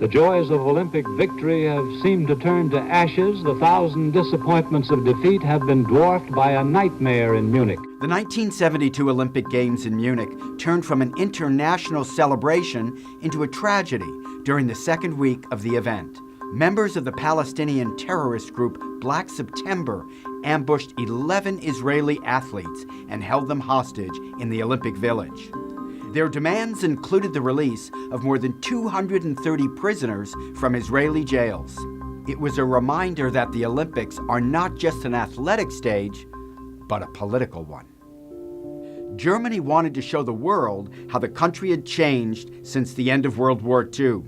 The joys of Olympic victory have seemed to turn to ashes. The thousand disappointments of defeat have been dwarfed by a nightmare in Munich. The 1972 Olympic Games in Munich turned from an international celebration into a tragedy during the second week of the event. Members of the Palestinian terrorist group Black September ambushed 11 Israeli athletes and held them hostage in the Olympic Village. Their demands included the release of more than 230 prisoners from Israeli jails. It was a reminder that the Olympics are not just an athletic stage, but a political one. Germany wanted to show the world how the country had changed since the end of World War II,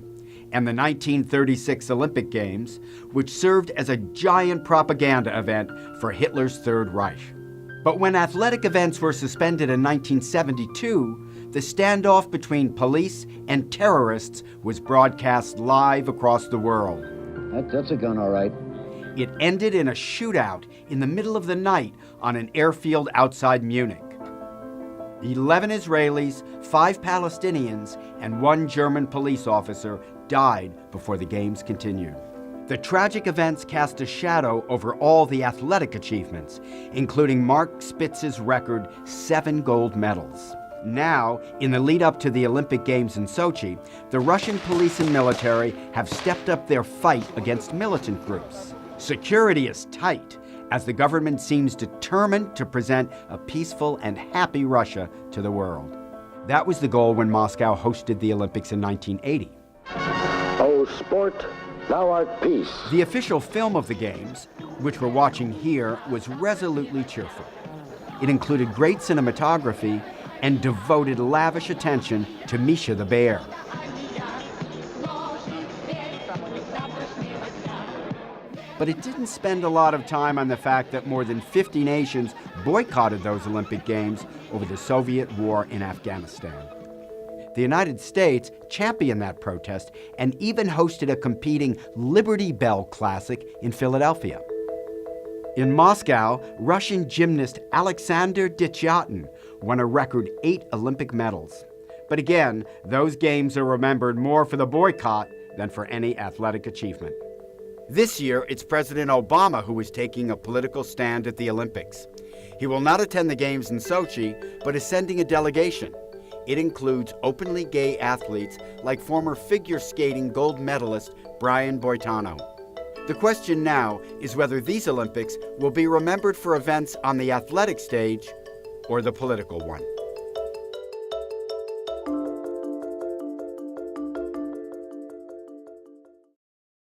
and the 1936 Olympic Games, which served as a giant propaganda event for Hitler's Third Reich. But when athletic events were suspended in 1972, the standoff between police and terrorists was broadcast live across the world. That's a gun, all right. It ended in a shootout in the middle of the night on an airfield outside Munich. 11 Israelis, 5 Palestinians, and 1 German police officer died before the games continued. The tragic events cast a shadow over all the athletic achievements, including Mark Spitz's record 7 gold medals. Now, in the lead up to the Olympic Games in Sochi, the Russian police and military have stepped up their fight against militant groups. Security is tight, as the government seems determined to present a peaceful and happy Russia to the world. That was the goal when Moscow hosted the Olympics in 1980. O sport, thou art peace. The official film of the Games, which we're watching here, was resolutely cheerful. It included great cinematography and devoted lavish attention to Misha the bear. But it didn't spend a lot of time on the fact that more than 50 nations boycotted those Olympic Games over the Soviet war in Afghanistan. The United States championed that protest and even hosted a competing Liberty Bell Classic in Philadelphia. In Moscow, Russian gymnast Alexander Dityatin won a record 8 Olympic medals. But again, those games are remembered more for the boycott than for any athletic achievement. This year, it's President Obama who is taking a political stand at the Olympics. He will not attend the Games in Sochi, but is sending a delegation. It includes openly gay athletes like former figure skating gold medalist Brian Boitano. The question now is whether these Olympics will be remembered for events on the athletic stage or the political one.